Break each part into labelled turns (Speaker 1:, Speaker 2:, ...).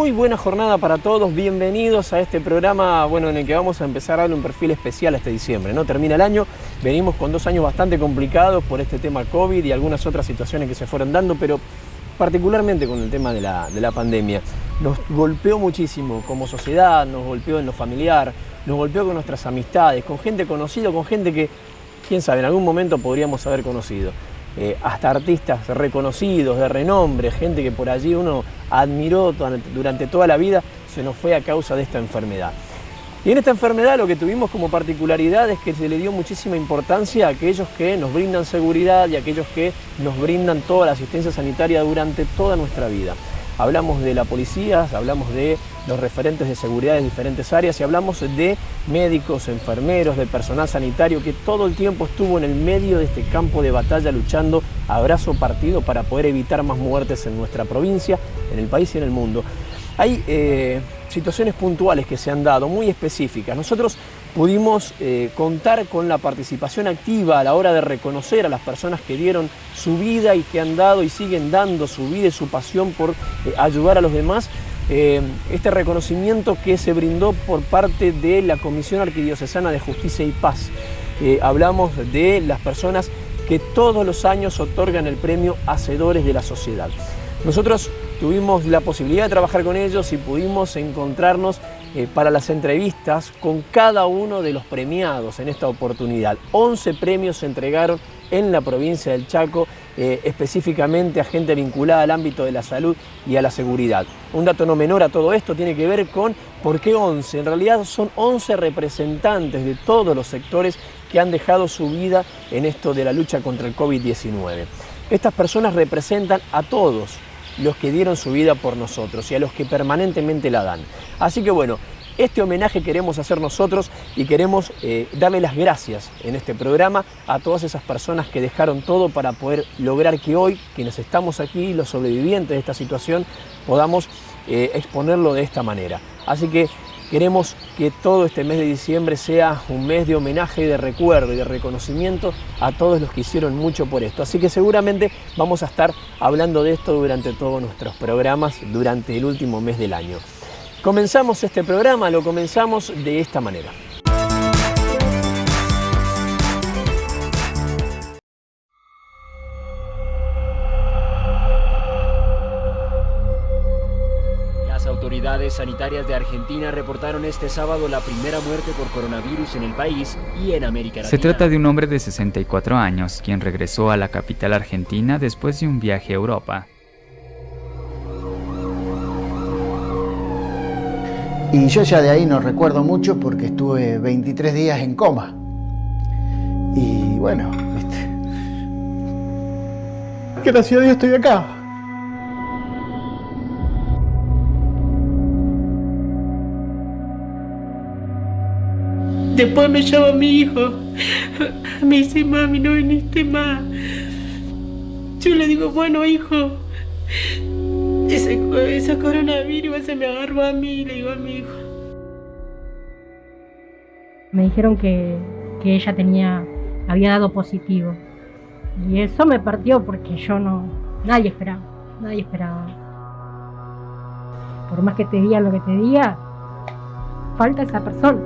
Speaker 1: Muy buena jornada para todos, bienvenidos a este programa en el que vamos a empezar a darle un perfil especial a este diciembre, ¿no? Termina el año, venimos con 2 años bastante complicados por este tema COVID y algunas otras situaciones que se fueron dando, pero particularmente con el tema de la pandemia. Nos golpeó muchísimo como sociedad, nos golpeó en lo familiar, nos golpeó con nuestras amistades, con gente conocida, con gente que, quién sabe, en algún momento podríamos haber conocido. Hasta artistas reconocidos, de renombre, gente que por allí uno admiró durante toda la vida, se nos fue a causa de esta enfermedad. Y en esta enfermedad lo que tuvimos como particularidad es que se le dio muchísima importancia a aquellos que nos brindan seguridad y a aquellos que nos brindan toda la asistencia sanitaria durante toda nuestra vida. Hablamos de la policía, hablamos de los referentes de seguridad de diferentes áreas y hablamos de médicos, enfermeros, de personal sanitario que todo el tiempo estuvo en el medio de este campo de batalla luchando a brazo partido para poder evitar más muertes en nuestra provincia, en el país y en el mundo. Hay situaciones puntuales que se han dado, muy específicas. Nosotros pudimos contar con la participación activa a la hora de reconocer a las personas que dieron su vida y que han dado y siguen dando su vida y su pasión por ayudar a los demás. Este reconocimiento que se brindó por parte de la Comisión Arquidiocesana de Justicia y Paz. Hablamos de las personas que todos los años otorgan el premio Hacedores de la Sociedad. Nosotros tuvimos la posibilidad de trabajar con ellos y pudimos encontrarnos para las entrevistas con cada uno de los premiados en esta oportunidad. 11 premios se entregaron en la provincia del Chaco, específicamente a gente vinculada al ámbito de la salud y a la seguridad. Un dato no menor a todo esto tiene que ver con por qué 11. En realidad son 11 representantes de todos los sectores que han dejado su vida en esto de la lucha contra el COVID-19. Estas personas representan a todos los que dieron su vida por nosotros y a los que permanentemente la dan. Así que este homenaje queremos hacer nosotros y queremos darle las gracias en este programa a todas esas personas que dejaron todo para poder lograr que hoy, quienes estamos aquí, los sobrevivientes de esta situación, podamos exponerlo de esta manera. Así que queremos que todo este mes de diciembre sea un mes de homenaje y de recuerdo y de reconocimiento a todos los que hicieron mucho por esto. Así que seguramente vamos a estar hablando de esto durante todos nuestros programas durante el último mes del año. Comenzamos este programa, lo comenzamos de esta manera. Las autoridades sanitarias de Argentina reportaron este sábado la primera muerte por coronavirus en el país y en América Latina.
Speaker 2: Se trata de un hombre de 64 años, quien regresó a la capital argentina después de un viaje a Europa.
Speaker 3: Y yo ya de ahí no recuerdo mucho porque estuve 23 días en coma. Y bueno, gracias a Dios estoy acá.
Speaker 4: Después me llama mi hijo. Me dice, mami, no viniste más. Yo le digo, bueno, hijo, ese coronavirus se me agarró a mí, le digo a mi hijo.
Speaker 5: Me dijeron que ella había dado positivo. Y eso me partió porque nadie esperaba. Por más que te digan lo que te diga, falta esa persona.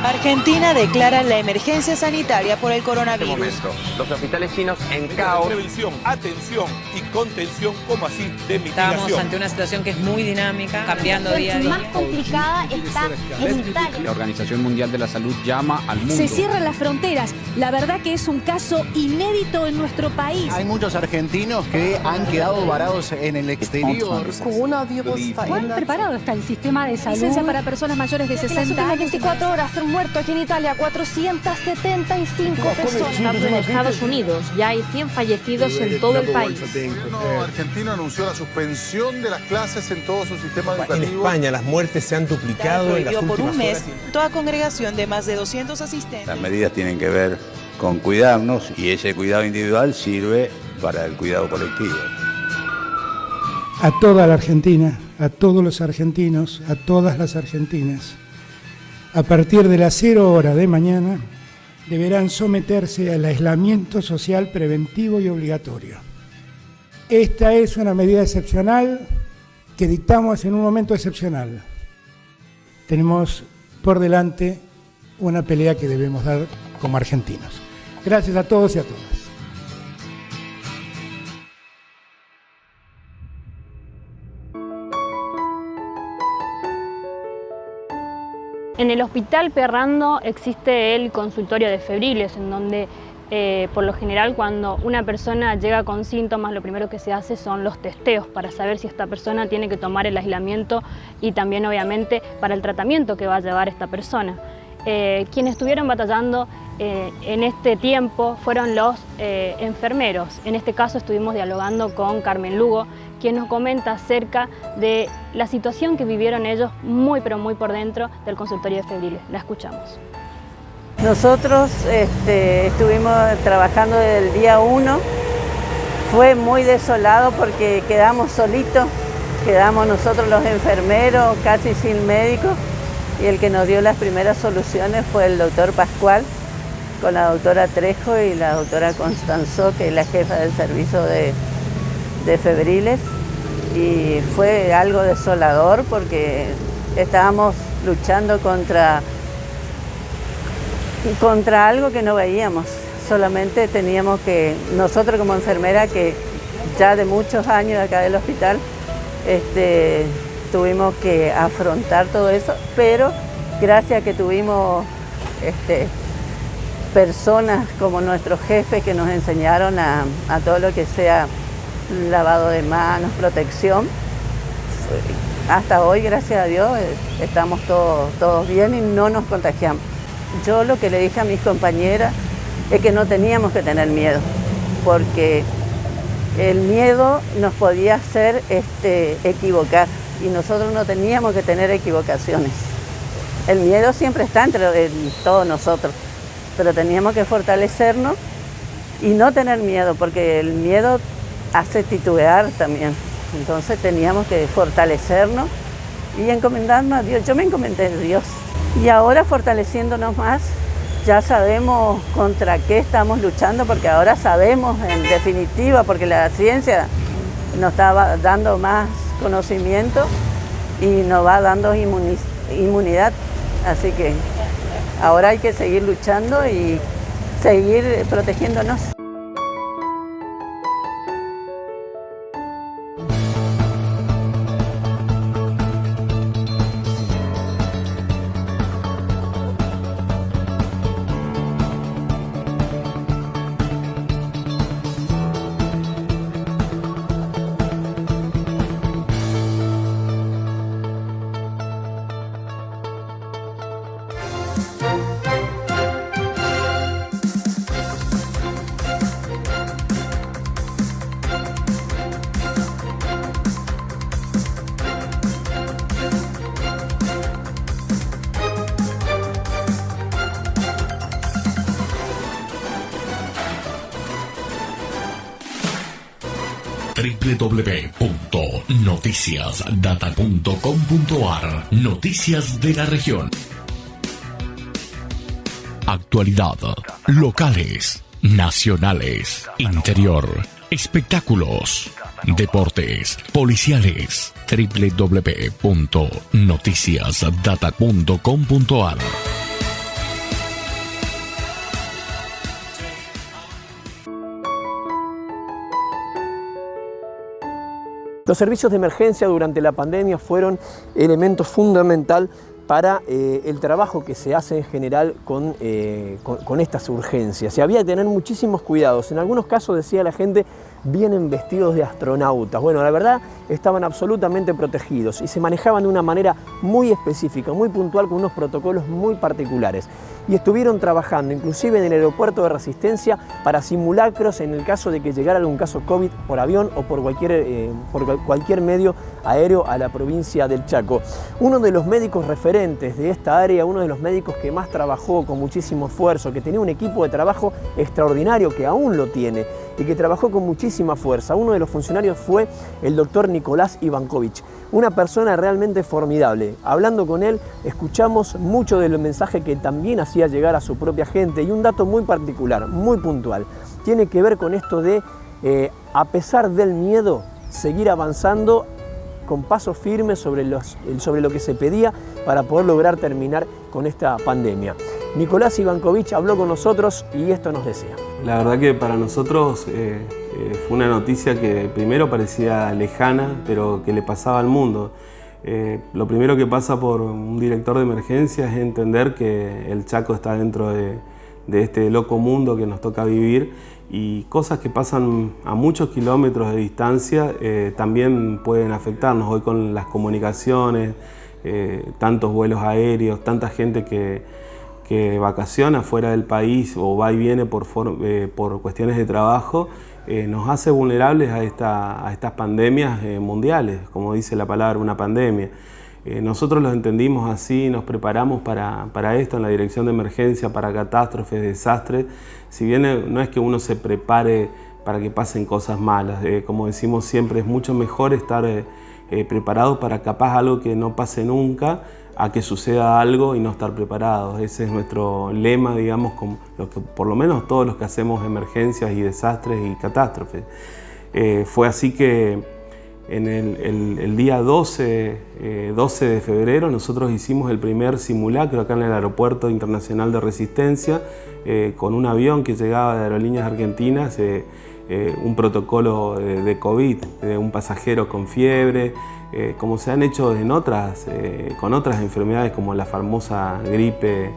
Speaker 6: Argentina declara la emergencia sanitaria por el coronavirus.
Speaker 7: En este momento, los hospitales chinos en caos.
Speaker 8: Prevención, atención y contención, como así de mitigación.
Speaker 9: Estamos ante una situación que es muy dinámica, cambiando día a día.
Speaker 10: La más complicada está en Italia.
Speaker 7: La Organización Mundial de la Salud llama al mundo.
Speaker 10: Se cierran las fronteras. La verdad que es un caso inédito en nuestro país.
Speaker 11: Hay muchos argentinos que han quedado varados en el exterior.
Speaker 5: ¿Cuán preparado está el sistema de salud?
Speaker 10: Licencia para personas mayores de 60 años. 24 horas han muerto aquí en Italia 475 personas.
Speaker 12: Tanto en Estados Unidos ya hay 100 fallecidos en todo el país.
Speaker 13: El gobierno argentino anunció la suspensión de las clases en todo su sistema educativo.
Speaker 14: En España las muertes se han duplicado en las últimas
Speaker 6: por un mes
Speaker 14: horas.
Speaker 6: Toda congregación de más de 200 asistentes.
Speaker 15: Las medidas tienen que ver con cuidarnos y ese cuidado individual sirve para el cuidado colectivo.
Speaker 16: A toda la Argentina, a todos los argentinos, a todas las argentinas, a partir de las 0 horas de mañana, deberán someterse al aislamiento social preventivo y obligatorio. Esta es una medida excepcional que dictamos en un momento excepcional. Tenemos por delante una pelea que debemos dar como argentinos. Gracias a todos y a todas.
Speaker 17: En el Hospital Perrando existe el consultorio de febriles, en donde por lo general cuando una persona llega con síntomas, lo primero que se hace son los testeos para saber si esta persona tiene que tomar el aislamiento y también obviamente para el tratamiento que va a llevar esta persona. Quienes estuvieron batallando en este tiempo fueron los enfermeros. En este caso estuvimos dialogando con Carmen Lugo, quien nos comenta acerca de la situación que vivieron ellos muy pero muy por dentro del consultorio de febriles. La escuchamos.
Speaker 18: Nosotros estuvimos trabajando desde el día 1. Fue muy desolado porque quedamos solitos, quedamos nosotros los enfermeros casi sin médico, y el que nos dio las primeras soluciones fue el doctor Pascual, con la doctora Trejo y la doctora Constanzó, que es la jefa del servicio de febriles, y fue algo desolador porque estábamos luchando contra algo que no veíamos. Solamente teníamos que, nosotros como enfermera, que ya de muchos años acá del hospital, tuvimos que afrontar todo eso, pero gracias a que tuvimos personas como nuestros jefes que nos enseñaron a todo lo que sea lavado de manos, protección, hasta hoy, gracias a Dios, estamos todos bien y no nos contagiamos. Yo lo que le dije a mis compañeras es que no teníamos que tener miedo, porque el miedo nos podía hacer equivocar, y nosotros no teníamos que tener equivocaciones. El miedo siempre está entre todos nosotros, pero teníamos que fortalecernos y no tener miedo, porque el miedo hace titubear también. Entonces teníamos que fortalecernos y encomendarnos a Dios. Yo me encomendé a Dios. Y ahora, fortaleciéndonos más, ya sabemos contra qué estamos luchando, porque ahora sabemos en definitiva, porque la ciencia nos está dando más conocimiento y nos va dando inmunidad. Así que ahora hay que seguir luchando y seguir protegiéndonos.
Speaker 19: www.noticiasdata.com.ar. Noticias de la región. Actualidad, locales, nacionales, interior, espectáculos, deportes, policiales. www.noticiasdata.com.ar.
Speaker 1: Los servicios de emergencia durante la pandemia fueron elemento fundamental para el trabajo que se hace en general con estas urgencias. Y había que tener muchísimos cuidados. En algunos casos, decía la gente, vienen vestidos de astronautas. Bueno, la verdad, estaban absolutamente protegidos y se manejaban de una manera muy específica, muy puntual, con unos protocolos muy particulares. Y estuvieron trabajando, inclusive en el aeropuerto de Resistencia, para simulacros en el caso de que llegara algún caso COVID por avión o por cualquier medio aéreo a la provincia del Chaco. Uno de los médicos referentes de esta área, uno de los médicos que más trabajó con muchísimo esfuerzo, que tenía un equipo de trabajo extraordinario, que aún lo tiene, y que trabajó con muchísima fuerza. Uno de los funcionarios fue el doctor Nicolás Ivankovich, una persona realmente formidable. Hablando con él, escuchamos mucho del mensaje que también hacía llegar a su propia gente, y un dato muy particular, muy puntual, tiene que ver con esto de, a pesar del miedo, seguir avanzando con paso firme sobre lo que se pedía para poder lograr terminar con esta pandemia. Nicolás Ivankovich habló con nosotros y esto nos decía.
Speaker 20: La verdad que para nosotros fue una noticia que primero parecía lejana, pero que le pasaba al mundo. Lo primero que pasa por un director de emergencia es entender que el Chaco está dentro de este loco mundo que nos toca vivir, y cosas que pasan a muchos kilómetros de distancia también pueden afectarnos. Hoy con las comunicaciones, tantos vuelos aéreos, tanta gente que vacaciona fuera del país o va y viene por cuestiones de trabajo, nos hace vulnerables a estas pandemias mundiales, como dice la palabra, una pandemia. Nosotros lo entendimos así, nos preparamos para esto en la dirección de emergencia, para catástrofes, desastres. Si bien no es que uno se prepare para que pasen cosas malas, como decimos siempre, es mucho mejor estar preparado para capaz algo que no pase nunca, a que suceda algo y no estar preparados. Ese es nuestro lema, digamos, con lo que, por lo menos todos los que hacemos emergencias y desastres y catástrofes. Fue así que en el día 12 de febrero nosotros hicimos el primer simulacro acá en el Aeropuerto Internacional de Resistencia, con un avión que llegaba de Aerolíneas Argentinas, un protocolo de COVID, de un pasajero con fiebre, como se han hecho con otras enfermedades como la famosa gripe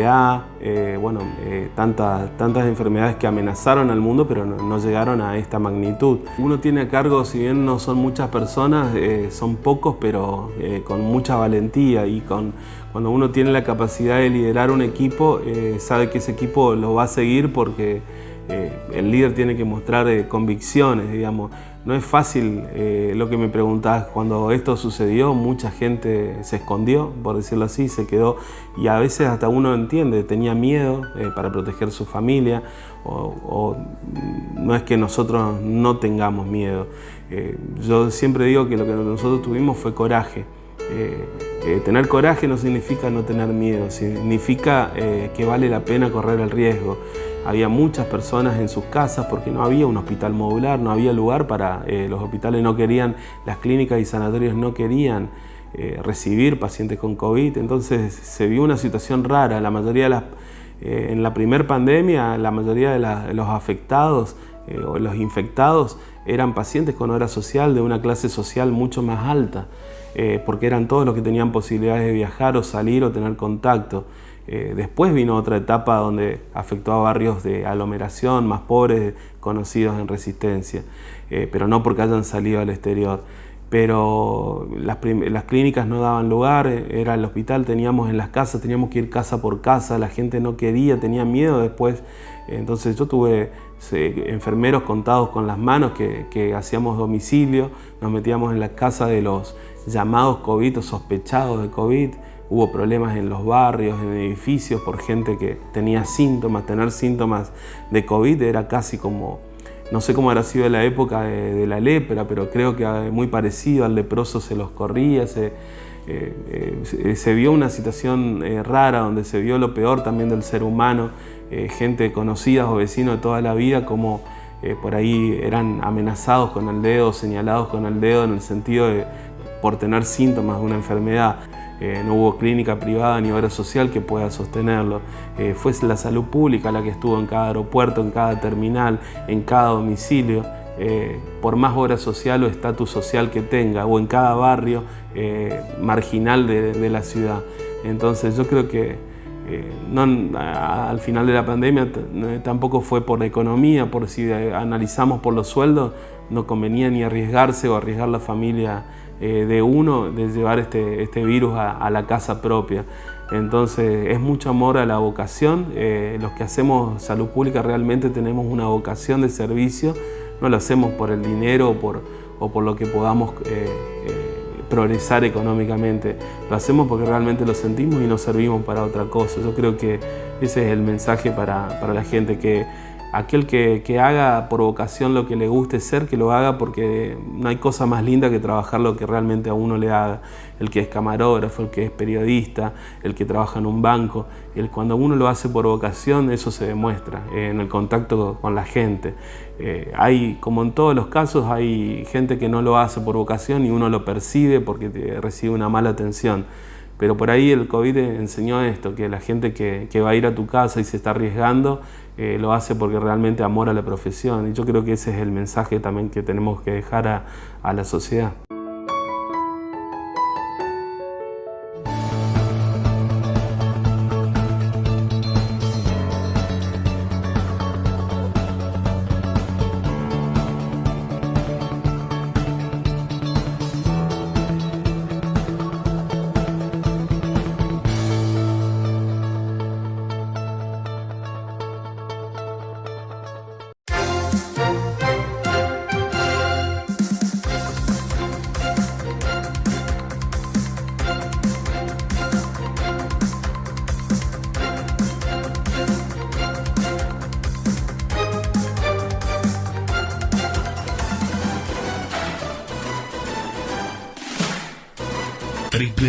Speaker 20: A, tantas enfermedades que amenazaron al mundo pero no llegaron a esta magnitud. Uno tiene a cargo, si bien no son muchas personas, son pocos, pero con mucha valentía, y cuando uno tiene la capacidad de liderar un equipo, sabe que ese equipo lo va a seguir porque el líder tiene que mostrar convicciones, digamos. No es fácil, lo que me preguntabas, cuando esto sucedió mucha gente se escondió, por decirlo así, se quedó, y a veces hasta uno entiende, tenía miedo para proteger su familia, o no es que nosotros no tengamos miedo. Yo siempre digo que lo que nosotros tuvimos fue coraje. Tener coraje no significa no tener miedo, significa que vale la pena correr el riesgo. Había muchas personas en sus casas porque no había un hospital modular, no había lugar para, los hospitales no querían, las clínicas y sanatorios no querían recibir pacientes con COVID, entonces se vio una situación rara. La mayoría en la primer pandemia, la mayoría de los afectados o los infectados eran pacientes con obra social de una clase social mucho más alta, porque eran todos los que tenían posibilidades de viajar o salir o tener contacto. Después vino otra etapa donde afectó a barrios de aglomeración más pobres, conocidos en Resistencia, pero no porque hayan salido al exterior. Pero las clínicas no daban lugar, era el hospital, teníamos en las casas, teníamos que ir casa por casa, la gente no quería, tenía miedo después. Entonces yo tuve enfermeros contados con las manos que hacíamos domicilio, nos metíamos en la casa de los llamados COVID o sospechados de COVID. Hubo problemas en los barrios, en edificios, por gente que tenía síntomas. Tener síntomas de COVID era casi como, no sé cómo habrá sido la época de la lepra, pero creo que muy parecido, al leproso se los corría, se vio una situación rara donde se vio lo peor también del ser humano, gente conocida o vecinos de toda la vida, como por ahí eran amenazados con el dedo, señalados con el dedo en el sentido de por tener síntomas de una enfermedad. No hubo clínica privada ni obra social que pueda sostenerlo. Fue la salud pública la que estuvo en cada aeropuerto, en cada terminal, en cada domicilio, por más obra social o estatus social que tenga, o en cada barrio marginal de la ciudad. Entonces yo creo que al final de la pandemia tampoco fue por economía, por si analizamos por los sueldos, no convenía ni arriesgarse o arriesgar la familia de uno, de llevar este virus a la casa propia. Entonces es mucho amor a la vocación. Los que hacemos salud pública realmente tenemos una vocación de servicio, no lo hacemos por el dinero o por lo que podamos progresar económicamente, lo hacemos porque realmente lo sentimos y nos servimos para otra cosa. Yo creo que ese es el mensaje para la gente, que aquel que haga por vocación lo que le guste ser, que lo haga, porque no hay cosa más linda que trabajar lo que realmente a uno le haga. El que es camarógrafo, el que es periodista, el que trabaja en un banco, cuando uno lo hace por vocación, eso se demuestra en el contacto con la gente. Hay, como en todos los casos, hay gente que no lo hace por vocación y uno lo percibe porque recibe una mala atención. Pero por ahí el COVID enseñó esto, que la gente que va a ir a tu casa y se está arriesgando, lo hace porque realmente amor a la profesión. Y yo creo que ese es el mensaje también que tenemos que dejar a la sociedad.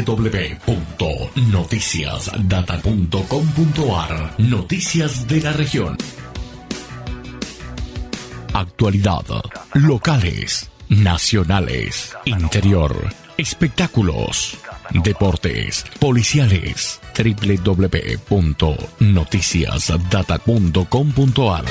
Speaker 19: www.noticiasdata.com.ar. Noticias de la región. Actualidad. Locales, nacionales, interior, espectáculos, deportes, policiales. www.noticiasdata.com.ar.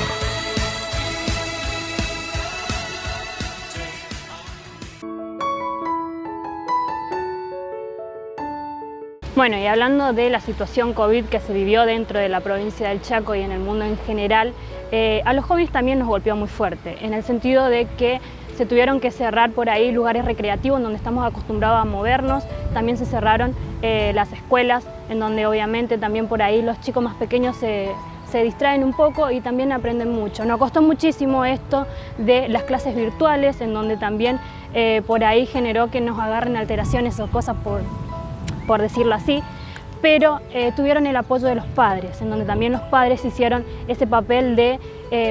Speaker 17: Bueno, y hablando de la situación COVID que se vivió dentro de la provincia del Chaco y en el mundo en general, a los jóvenes también nos golpeó muy fuerte, en el sentido de que se tuvieron que cerrar por ahí lugares recreativos en donde estamos acostumbrados a movernos, también se cerraron las escuelas, en donde obviamente también por ahí los chicos más pequeños se distraen un poco y también aprenden mucho. Nos costó muchísimo esto de las clases virtuales, en donde también por ahí generó que nos agarren alteraciones o cosas por decirlo así, pero tuvieron el apoyo de los padres, en donde también los padres hicieron ese papel de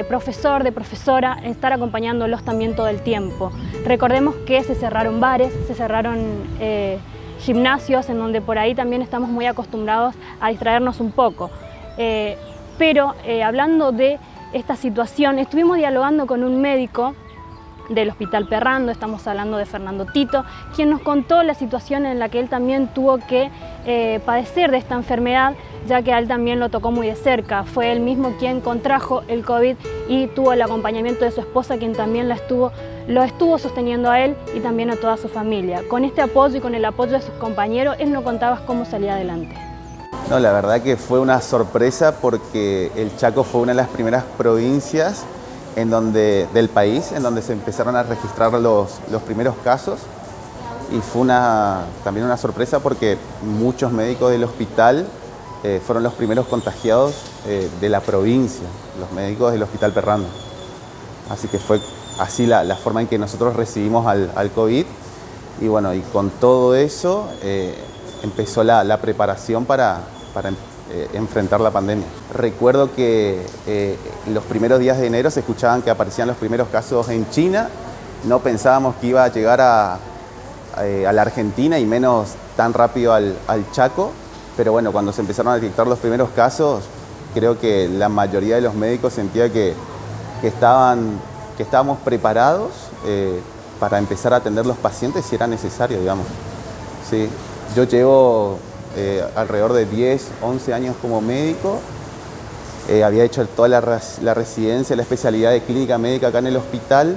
Speaker 17: profesor, de profesora, estar acompañándolos también todo el tiempo. Recordemos que se cerraron bares, se cerraron gimnasios, en donde por ahí también estamos muy acostumbrados a distraernos un poco. Pero hablando de esta situación, estuvimos dialogando con un médico del Hospital Perrando, estamos hablando de Fernando Tito, quien nos contó la situación en la que él también tuvo que padecer de esta enfermedad, ya que a él también lo tocó muy de cerca. Fue él mismo quien contrajo el COVID y tuvo el acompañamiento de su esposa, quien también lo estuvo sosteniendo a él y también a toda su familia. Con este apoyo y con el apoyo de sus compañeros, él nos contaba cómo salía adelante.
Speaker 21: No, la verdad que fue una sorpresa porque el Chaco fue una de las primeras provincias del país en donde se empezaron a registrar los primeros casos, y fue también una sorpresa porque muchos médicos del hospital fueron los primeros contagiados de la provincia, los médicos del Hospital Perrando. Así que fue así la forma en que nosotros recibimos al COVID, y bueno, y con todo eso empezó la preparación para enfrentar la pandemia. Recuerdo que los primeros días de enero se escuchaban que aparecían los primeros casos en China. No pensábamos que iba a llegar a la Argentina y menos tan rápido al Chaco, pero bueno, cuando se empezaron a detectar los primeros casos, creo que la mayoría de los médicos sentía que estábamos preparados para empezar a atender los pacientes si era necesario, digamos. Sí, yo llevo alrededor de 10, 11 años como médico. Había hecho toda la residencia, la especialidad de clínica médica acá en el hospital,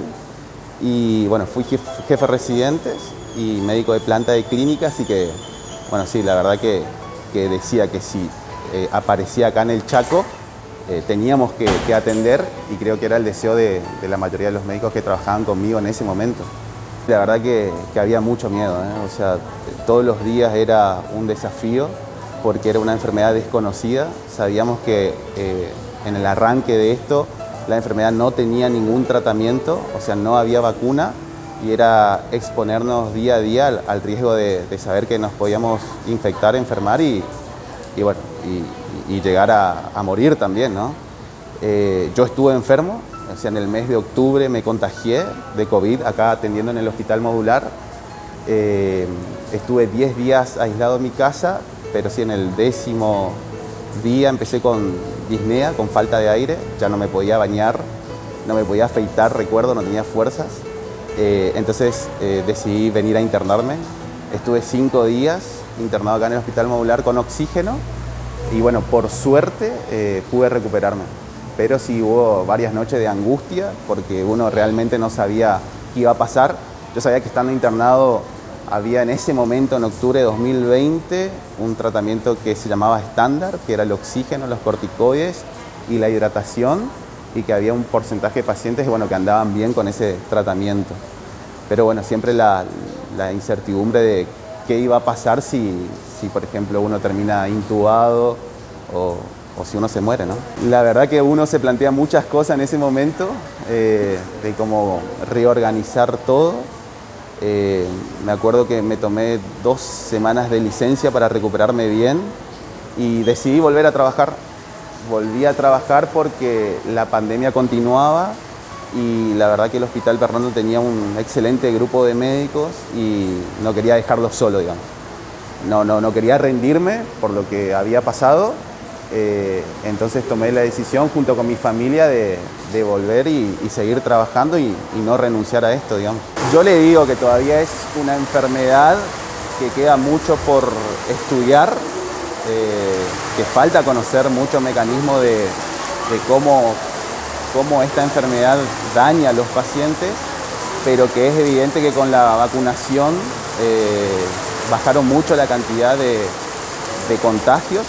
Speaker 21: y bueno, fui jefe residentes y médico de planta de clínica, así que bueno, sí, la verdad que decía que si aparecía acá en el Chaco teníamos que atender, y creo que era el deseo de la mayoría de los médicos que trabajaban conmigo en ese momento. La verdad que había mucho miedo, o sea, todos los días era un desafío porque era una enfermedad desconocida. Sabíamos que en el arranque de esto la enfermedad no tenía ningún tratamiento, o sea, no había vacuna, y era exponernos día a día al riesgo de saber que nos podíamos infectar, enfermar y llegar a morir también, ¿no? Yo estuve enfermo, o sea, en el mes de octubre me contagié de COVID acá atendiendo en el hospital modular. Estuve 10 días aislado en mi casa, pero sí en el 10º día empecé con disnea, con falta de aire, ya no me podía bañar, no me podía afeitar, recuerdo, no tenía fuerzas. Entonces decidí venir a internarme. Estuve 5 días internado acá en el hospital modular con oxígeno y bueno, por suerte pude recuperarme. Pero sí hubo varias noches de angustia porque uno realmente no sabía qué iba a pasar. Yo sabía que estando internado había en ese momento, en octubre de 2020, un tratamiento que se llamaba estándar, que era el oxígeno, los corticoides y la hidratación, y que había un porcentaje de pacientes que andaban bien con ese tratamiento. Pero bueno, siempre la incertidumbre de qué iba a pasar si por ejemplo, uno termina intubado o si uno se muere, ¿no? La verdad que uno se plantea muchas cosas en ese momento, de cómo reorganizar todo. Me acuerdo que me tomé 2 semanas de licencia para recuperarme bien y decidí volver a trabajar. Volví a trabajar porque la pandemia continuaba y la verdad que el Hospital Perrando tenía un excelente grupo de médicos y no quería dejarlos solo, digamos. No quería rendirme por lo que había pasado. Entonces tomé la decisión junto con mi familia de volver y seguir trabajando y no renunciar a esto, digamos. Yo le digo que todavía es una enfermedad que queda mucho por estudiar, que falta conocer muchos mecanismos de cómo esta enfermedad daña a los pacientes, pero que es evidente que con la vacunación bajaron mucho la cantidad de contagios.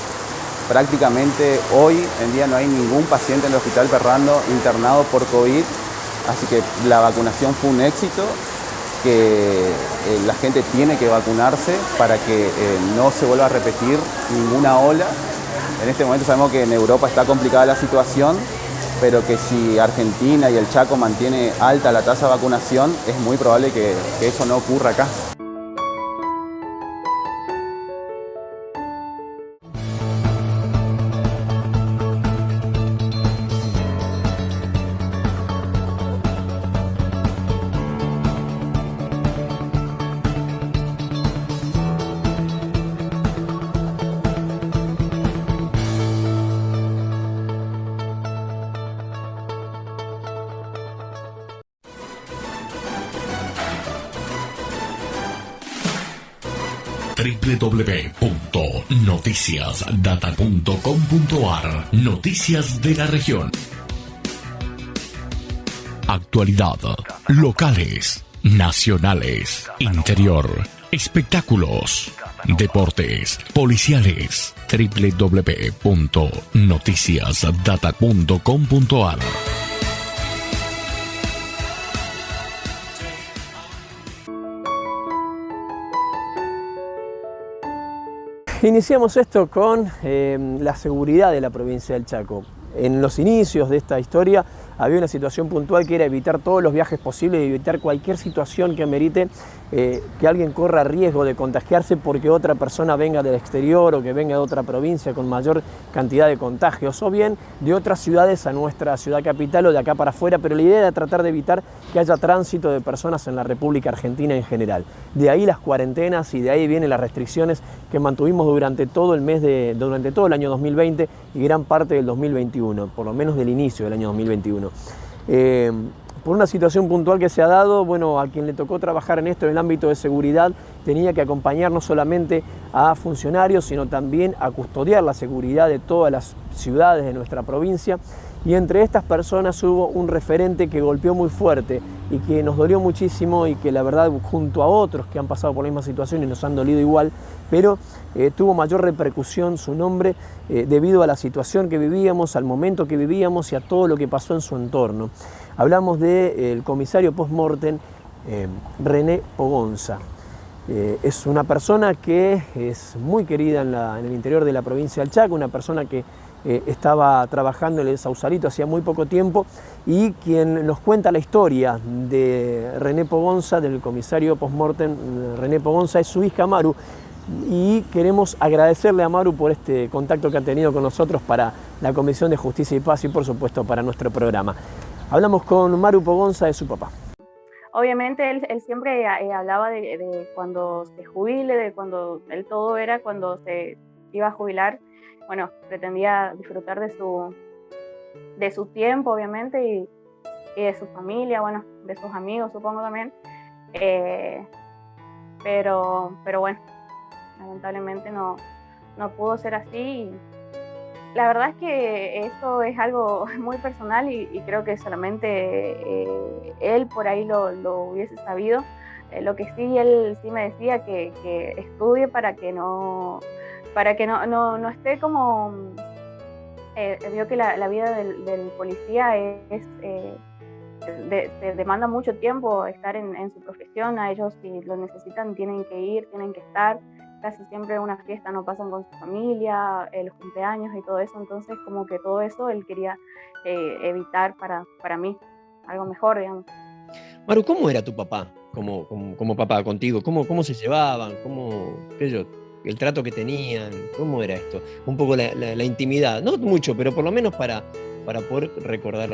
Speaker 21: Prácticamente hoy en día no hay ningún paciente en el Hospital Perrando internado por COVID, así que la vacunación fue un éxito, que la gente tiene que vacunarse para que no se vuelva a repetir ninguna ola. En este momento sabemos que en Europa está complicada la situación, pero que si Argentina y el Chaco mantiene alta la tasa de vacunación, es muy probable que eso no ocurra acá.
Speaker 19: www.noticiasdata.com.ar. Noticias de la región. Actualidad. Locales, nacionales, interior, espectáculos, deportes, policiales. www.noticiasdata.com.ar.
Speaker 1: Iniciamos esto con la seguridad de la provincia del Chaco. En los inicios de esta historia había una situación puntual que era evitar todos los viajes posibles y evitar cualquier situación que amerite que alguien corra riesgo de contagiarse porque otra persona venga del exterior o que venga de otra provincia con mayor cantidad de contagios, o bien de otras ciudades a nuestra ciudad capital o de acá para afuera, pero la idea era tratar de evitar que haya tránsito de personas en la República Argentina en general. De ahí las cuarentenas y de ahí vienen las restricciones que mantuvimos durante todo el año 2020 y gran parte del 2021, por lo menos del inicio del año 2021. Por una situación puntual que se ha dado, bueno, a quien le tocó trabajar en esto en el ámbito de seguridad tenía que acompañar no solamente a funcionarios, sino también a custodiar la seguridad de todas las ciudades de nuestra provincia. Y entre estas personas hubo un referente que golpeó muy fuerte y que nos dolió muchísimo y que la verdad junto a otros que han pasado por la misma situación y nos han dolido igual, pero tuvo mayor repercusión su nombre debido a la situación que vivíamos, al momento que vivíamos y a todo lo que pasó en su entorno. Hablamos del comisario post-mortem René Pogonza. Es una persona que es muy querida en el interior de la provincia del Chaco, una persona que estaba trabajando en el Sausalito hacía muy poco tiempo, y quien nos cuenta la historia de René Pogonza, del comisario post-mortem René Pogonza, es su hija Maru, y queremos agradecerle a Maru por este contacto que ha tenido con nosotros para la Comisión de Justicia y Paz y por supuesto para nuestro programa. Hablamos con Maru Pogonza de su papá.
Speaker 2: Obviamente él siempre hablaba de cuando se jubile, de cuando él todo era cuando se iba a jubilar. Bueno, pretendía disfrutar de su tiempo, obviamente, y de su familia, bueno, de sus amigos, supongo también. Pero bueno, lamentablemente no pudo ser así. Y la verdad es que eso es algo muy personal y creo que solamente él por ahí lo hubiese sabido. Lo que sí, él sí me decía que estudie para que no esté como... vio que la vida del policía demanda mucho tiempo estar en su profesión. A ellos, si lo necesitan, tienen que ir, tienen que estar. Casi siempre una fiesta no pasan con su familia, los cumpleaños y todo eso. Entonces, como que todo eso él quería evitar para mí, algo mejor, digamos.
Speaker 1: Maru, ¿cómo era tu papá como papá contigo? ¿Cómo se llevaban? El trato que tenían, ¿cómo era esto? Un poco la intimidad, no mucho, pero por lo menos para poder recordar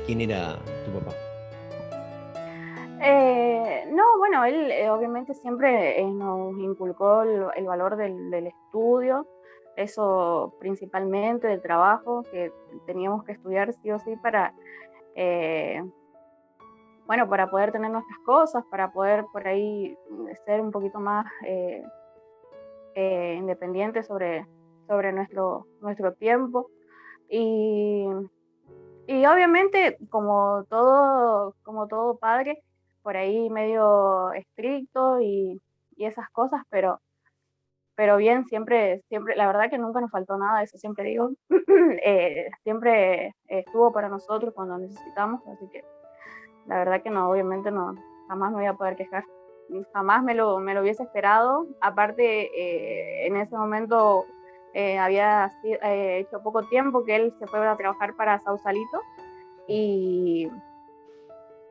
Speaker 1: quién era tu papá.
Speaker 2: No, bueno, él obviamente siempre nos inculcó el valor del estudio, eso principalmente, del trabajo, que teníamos que estudiar sí o sí para poder tener nuestras cosas, para poder por ahí ser un poquito más independientes sobre nuestro tiempo. Y obviamente, como todo padre, por ahí medio estricto y esas cosas, pero bien, siempre, la verdad que nunca nos faltó nada, eso siempre digo. Siempre estuvo para nosotros cuando necesitamos, así que la verdad que no, obviamente no, jamás me voy a poder quejar. Jamás me lo hubiese esperado. Aparte, en ese momento había hecho poco tiempo que él se fue a trabajar para Sausalito y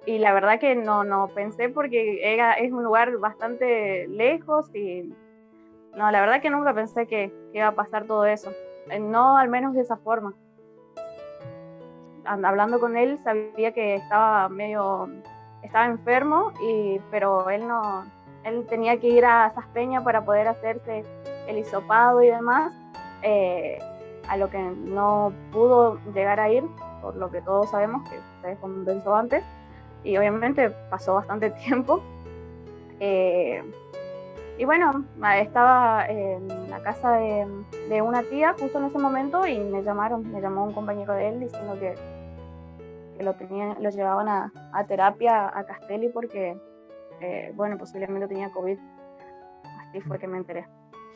Speaker 2: la verdad que no pensé, porque es un lugar bastante lejos y no, la verdad que nunca pensé que iba a pasar todo eso, no al menos de esa forma. Hablando con él sabía que estaba enfermo, pero él tenía que ir a Saspeña para poder hacerse el hisopado y demás, a lo que no pudo llegar a ir, por lo que todos sabemos que se descompensó antes, y obviamente pasó bastante tiempo. Y bueno, estaba en la casa de una tía justo en ese momento y me llamó un compañero de él diciendo que lo llevaban a terapia a Castelli porque, posiblemente tenía COVID. Así fue que me enteré.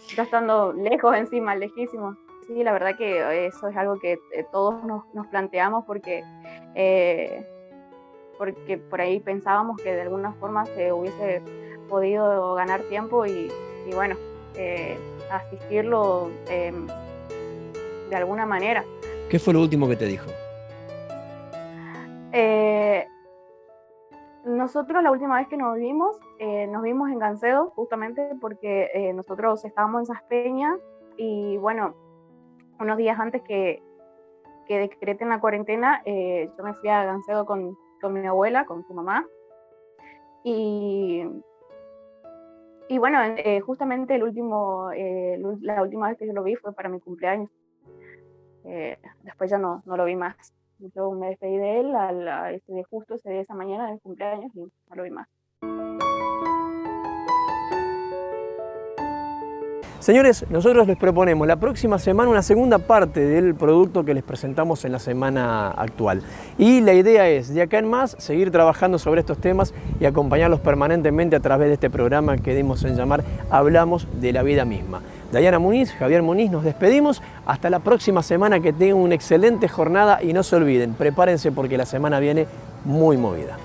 Speaker 2: Yo estando lejos encima, lejísimo. Sí, la verdad que eso es algo que todos nos planteamos porque por ahí pensábamos que de alguna forma se hubiese podido ganar tiempo y asistirlo de alguna manera.
Speaker 1: ¿Qué fue lo último que te dijo?
Speaker 2: Nosotros la última vez que nos vimos en Gancedo, justamente porque nosotros estábamos en Saspeña y bueno, unos días antes que decreten la cuarentena, yo me fui a Gancedo con mi abuela, con su mamá, y bueno, justamente la última vez que yo lo vi fue para mi cumpleaños. Después ya no lo vi más. Yo me despedí de él justo ese día, esa mañana del cumpleaños, y no lo vi más.
Speaker 1: Señores, nosotros les proponemos la próxima semana una segunda parte del producto que les presentamos en la semana actual. Y la idea es, de acá en más, seguir trabajando sobre estos temas y acompañarlos permanentemente a través de este programa que dimos en llamar Hablamos de la Vida Misma. Dayana Muniz, Javier Muniz, nos despedimos. Hasta la próxima semana, que tengan una excelente jornada y no se olviden, prepárense porque la semana viene muy movida.